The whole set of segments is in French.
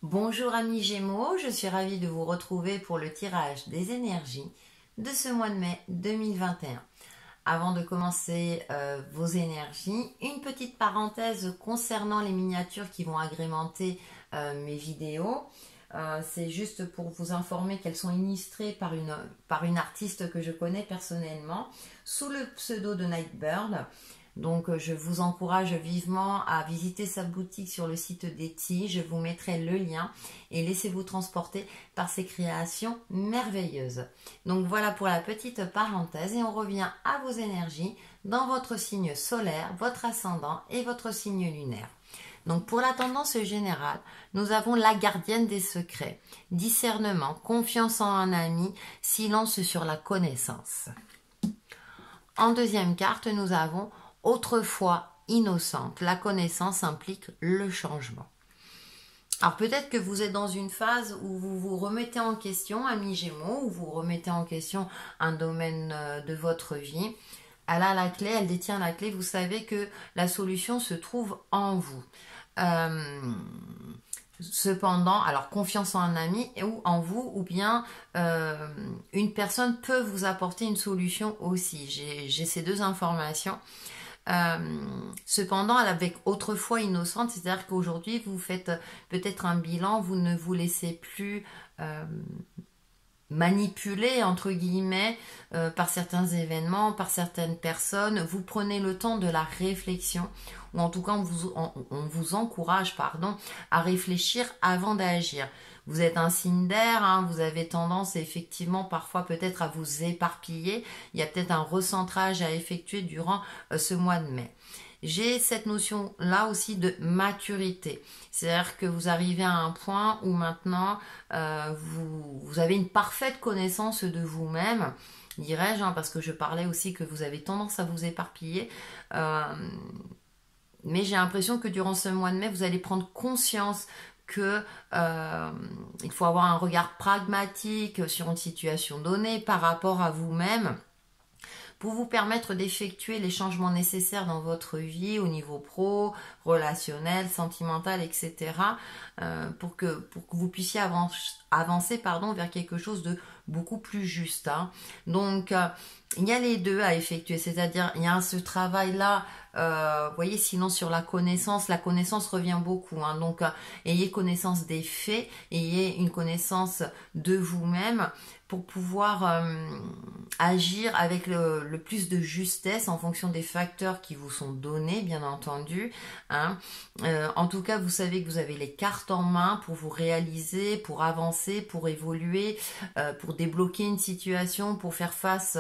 Bonjour amis Gémeaux, je suis ravie de vous retrouver pour le tirage des énergies de ce mois de mai 2021. Avant de commencer vos énergies, une petite parenthèse concernant les miniatures qui vont agrémenter mes vidéos. C'est juste pour vous informer qu'elles sont illustrées par une artiste que je connais personnellement sous le pseudo de Nightbird. Donc je vous encourage vivement à visiter sa boutique sur le site d'Etsy. Je vous mettrai le lien et laissez-vous transporter par ses créations merveilleuses. Donc voilà pour la petite parenthèse et on revient à vos énergies dans votre signe solaire, votre ascendant et votre signe lunaire. Donc pour la tendance générale, nous avons la gardienne des secrets, discernement, confiance en un ami, silence sur la connaissance. En deuxième carte, nous avons autrefois innocente. La connaissance implique le changement. Alors peut-être que vous êtes dans une phase où vous vous remettez en question, amis Gémeaux, où vous remettez en question un domaine de votre vie. Elle a la clé, elle détient la clé. Vous savez que la solution se trouve en vous. Cependant, alors confiance en un ami ou en vous, ou bien une personne peut vous apporter une solution aussi. J'ai ces deux informations. Cependant, avec autrefois innocente, c'est-à-dire qu'aujourd'hui vous faites peut-être un bilan, vous ne vous laissez plus manipuler entre guillemets par certains événements, par certaines personnes. Vous prenez le temps de la réflexion, ou en tout cas on vous encourage à réfléchir avant d'agir. Vous êtes un signe d'air, hein, vous avez tendance effectivement parfois peut-être à vous éparpiller. Il y a peut-être un recentrage à effectuer durant ce mois de mai. J'ai cette notion-là aussi de maturité. C'est-à-dire que vous arrivez à un point où maintenant vous avez une parfaite connaissance de vous-même, dirais-je, hein, parce que je parlais aussi que vous avez tendance à vous éparpiller. Mais j'ai l'impression que durant ce mois de mai, vous allez prendre conscience que il faut avoir un regard pragmatique sur une situation donnée par rapport à vous-même pour vous permettre d'effectuer les changements nécessaires dans votre vie au niveau pro, relationnel, sentimental, etc. Pour que vous puissiez avancer vers quelque chose de beaucoup plus juste. Hein. Donc, il y a les deux à effectuer, c'est-à-dire il y a ce travail-là, vous voyez, sinon sur la connaissance revient beaucoup. Hein. Donc, ayez connaissance des faits, ayez une connaissance de vous-même pour pouvoir agir avec le plus de justesse en fonction des facteurs qui vous sont donnés, bien entendu. Hein. En tout cas, vous savez que vous avez les cartes en main pour vous réaliser, pour avancer, pour évoluer, pour débloquer une situation, pour faire face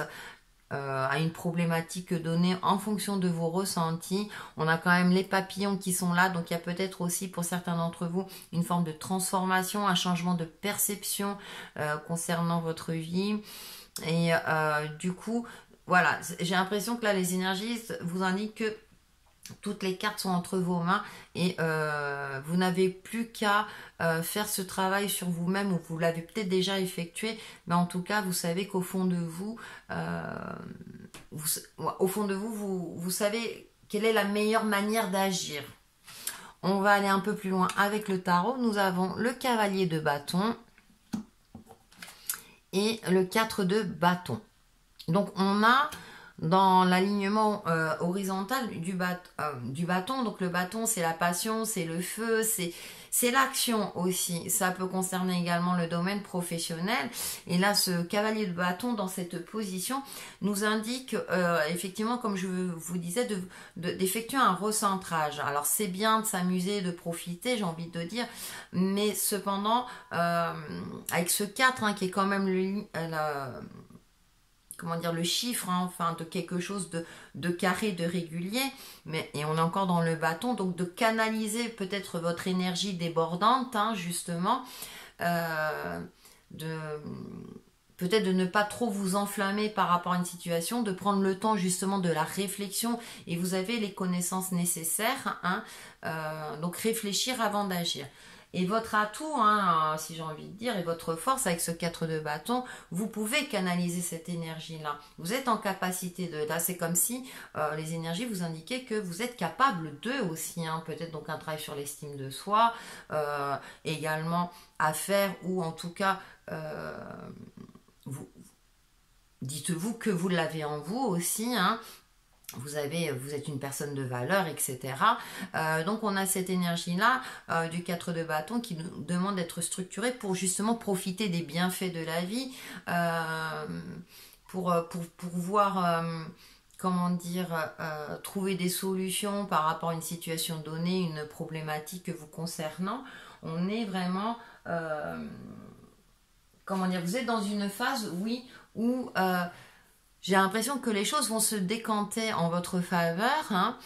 à une problématique donnée en fonction de vos ressentis. On a quand même les papillons qui sont là, donc il y a peut-être aussi pour certains d'entre vous une forme de transformation, un changement de perception concernant votre vie. Et du coup, voilà, j'ai l'impression que là les énergies vous indiquent que toutes les cartes sont entre vos mains et vous n'avez plus qu'à faire ce travail sur vous-même, ou vous l'avez peut-être déjà effectué, mais en tout cas vous savez qu'au fond de vous, vous savez quelle est la meilleure manière d'agir. On va aller un peu plus loin avec le tarot. Nous avons le cavalier de bâton et le 4 de bâton. Donc on a dans l'alignement horizontal du bâton, donc le bâton c'est la passion, c'est le feu, c'est l'action aussi. Ça peut concerner également le domaine professionnel. Et là, ce cavalier de bâton dans cette position nous indique effectivement, comme je vous disais, d'effectuer un recentrage. Alors c'est bien de s'amuser, de profiter, j'ai envie de dire, mais cependant, avec ce 4 hein, qui est quand même le chiffre, hein, enfin de quelque chose de carré, de régulier, et on est encore dans le bâton, donc de canaliser peut-être votre énergie débordante, hein, justement, peut-être de ne pas trop vous enflammer par rapport à une situation, de prendre le temps justement de la réflexion, et vous avez les connaissances nécessaires, hein, donc réfléchir avant d'agir. Et votre atout, hein, si j'ai envie de dire, et votre force avec ce 4 de bâton, vous pouvez canaliser cette énergie-là. Vous êtes en capacité de... Là, c'est comme si les énergies vous indiquaient que vous êtes capable d'eux aussi. Hein, peut-être donc un travail sur l'estime de soi, également à faire, ou en tout cas, vous, dites-vous que vous l'avez en vous aussi, hein. Vous êtes une personne de valeur, etc. Donc on a cette énergie-là du 4 de bâton qui nous demande d'être structuré pour justement profiter des bienfaits de la vie, pour pouvoir, comment dire, trouver des solutions par rapport à une situation donnée, une problématique vous concernant. On est vraiment, comment dire, vous êtes dans une phase, oui, où j'ai l'impression que les choses vont se décanter en votre faveur, hein,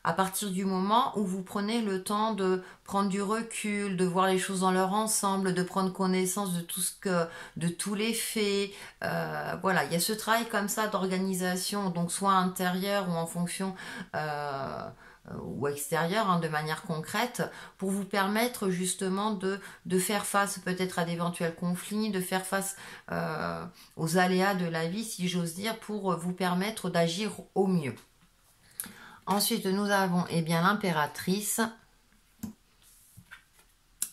à partir du moment où vous prenez le temps de prendre du recul, de voir les choses dans leur ensemble, de prendre connaissance de de tous les faits. Voilà, il y a ce travail comme ça d'organisation, donc soit intérieur ou en fonction ou extérieure, hein, de manière concrète, pour vous permettre justement de faire face peut-être à d'éventuels conflits, de faire face aux aléas de la vie, si j'ose dire, pour vous permettre d'agir au mieux. Ensuite, nous avons l'impératrice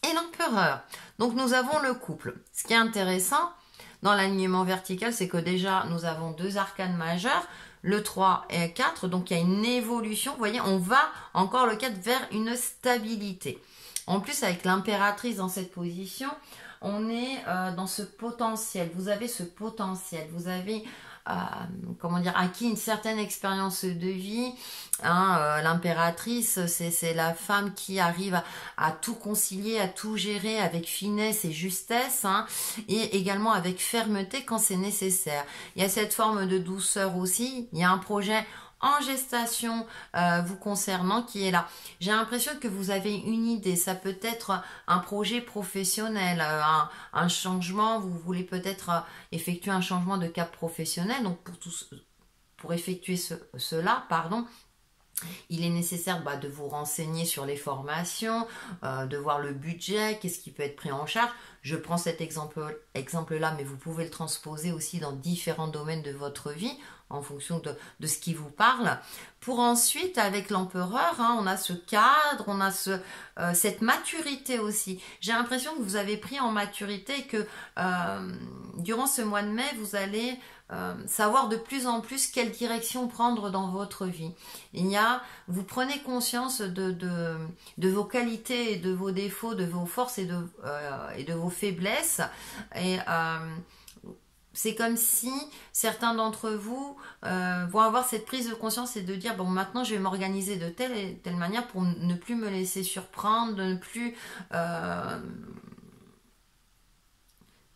et l'empereur. Donc, nous avons le couple. Ce qui est intéressant dans l'alignement vertical, c'est que déjà, nous avons deux arcanes majeures, le 3 et le 4, donc il y a une évolution. Vous voyez, on va encore le 4 vers une stabilité. En plus, avec l'impératrice dans cette position, on est dans ce potentiel. Vous avez ce potentiel. Vous avez, comment dire, acquis une certaine expérience de vie. Hein, l'impératrice, c'est la femme qui arrive à tout concilier, à tout gérer avec finesse et justesse, hein, et également avec fermeté quand c'est nécessaire. Il y a cette forme de douceur aussi. Il y a un projet en gestation vous concernant qui est là. J'ai l'impression que vous avez une idée, ça peut être un projet professionnel, un changement, vous voulez peut-être effectuer un changement de cap professionnel, donc pour effectuer cela, pardon, il est nécessaire de vous renseigner sur les formations, de voir le budget, qu'est-ce qui peut être pris en charge. Je prends cet exemple-là, mais vous pouvez le transposer aussi dans différents domaines de votre vie, en fonction de ce qui vous parle. Pour ensuite, avec l'empereur, hein, on a ce cadre, on a cette maturité aussi. J'ai l'impression que vous avez pris en maturité et que durant ce mois de mai, vous allez savoir de plus en plus quelle direction prendre dans votre vie. Vous prenez conscience de vos qualités et de vos défauts, de vos forces et de vos faiblesses. Et c'est comme si certains d'entre vous vont avoir cette prise de conscience et de dire bon, maintenant je vais m'organiser de telle et telle manière pour ne plus me laisser surprendre, de ne plus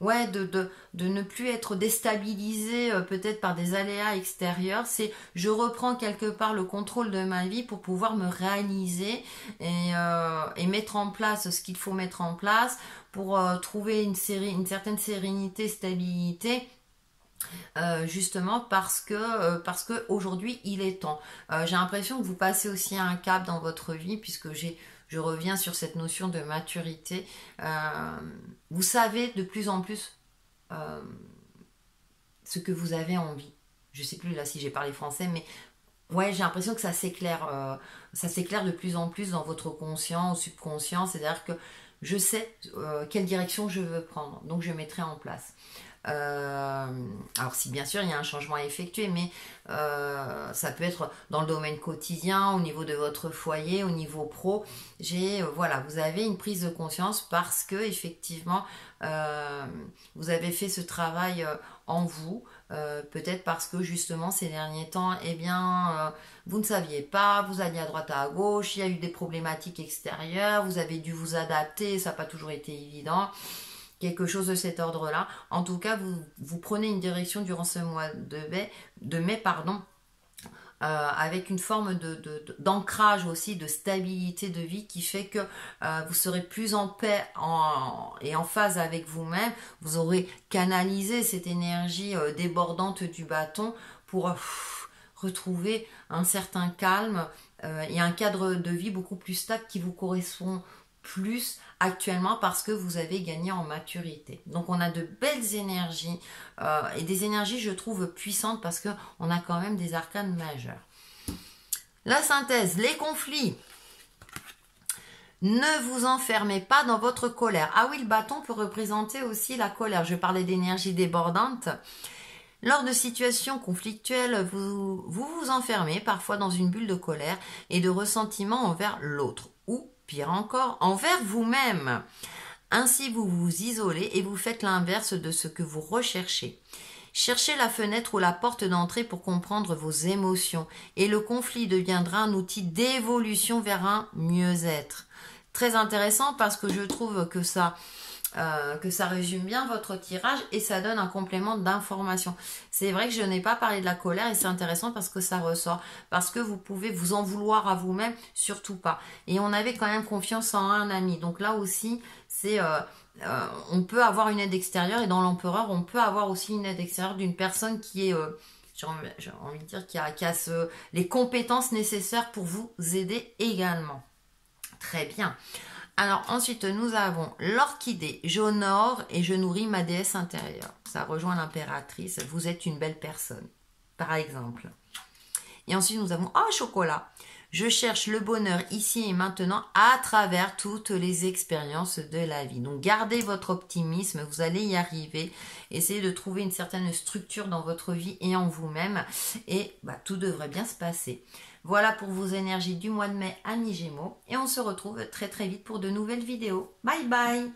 de ne plus être déstabilisé peut-être par des aléas extérieurs. C'est je reprends quelque part le contrôle de ma vie pour pouvoir me réaliser et mettre en place ce qu'il faut mettre en place pour trouver une certaine sérénité, stabilité. Justement parce que aujourd'hui il est temps. J'ai l'impression que vous passez aussi un cap dans votre vie, puisque je reviens sur cette notion de maturité. Vous savez de plus en plus ce que vous avez envie. Je sais plus là si j'ai parlé français, mais ouais, j'ai l'impression que ça s'éclaire de plus en plus dans votre conscient ou subconscient. C'est-à-dire que je sais quelle direction je veux prendre, donc je mettrai en place. Alors si bien sûr il y a un changement à effectuer, mais ça peut être dans le domaine quotidien, au niveau de votre foyer, au niveau pro. Voilà, vous avez une prise de conscience parce que effectivement vous avez fait ce travail en vous, peut-être parce que justement ces derniers temps, vous ne saviez pas, vous alliez à droite à gauche, il y a eu des problématiques extérieures, vous avez dû vous adapter, ça n'a pas toujours été évident. Quelque chose de cet ordre-là. En tout cas, vous prenez une direction durant ce mois de mai, avec une forme d'ancrage aussi, de stabilité de vie qui fait que vous serez plus en paix et en phase avec vous-même. Vous aurez canalisé cette énergie débordante du bâton pour retrouver un certain calme et un cadre de vie beaucoup plus stable qui vous correspond plus actuellement parce que vous avez gagné en maturité. Donc on a de belles énergies et des énergies je trouve puissantes parce que on a quand même des arcanes majeurs. La synthèse, les conflits. Ne vous enfermez pas dans votre colère. Ah oui, le bâton peut représenter aussi la colère. Je parlais d'énergie débordante. Lors de situations conflictuelles, vous vous enfermez parfois dans une bulle de colère et de ressentiment envers l'autre. Ou, pire encore, envers vous-même. Ainsi, vous vous isolez et vous faites l'inverse de ce que vous recherchez. Cherchez la fenêtre ou la porte d'entrée pour comprendre vos émotions et le conflit deviendra un outil d'évolution vers un mieux-être. Très intéressant parce que je trouve que ça résume bien votre tirage et ça donne un complément d'information. C'est vrai que je n'ai pas parlé de la colère et c'est intéressant parce que ça ressort. Parce que vous pouvez vous en vouloir à vous-même, surtout pas. Et on avait quand même confiance en un ami. Donc là aussi, c'est... on peut avoir une aide extérieure et dans l'empereur, on peut avoir aussi une aide extérieure d'une personne qui est... j'ai envie de dire qui a les compétences nécessaires pour vous aider également. Très bien. Alors ensuite, nous avons l'orchidée. J'honore et je nourris ma déesse intérieure. Ça rejoint l'impératrice. Vous êtes une belle personne, par exemple. Et ensuite, nous avons chocolat. Je cherche le bonheur ici et maintenant à travers toutes les expériences de la vie. Donc, gardez votre optimisme. Vous allez y arriver. Essayez de trouver une certaine structure dans votre vie et en vous-même. Et tout devrait bien se passer. Voilà pour vos énergies du mois de mai, amis Gémeaux. Et on se retrouve très très vite pour de nouvelles vidéos. Bye bye!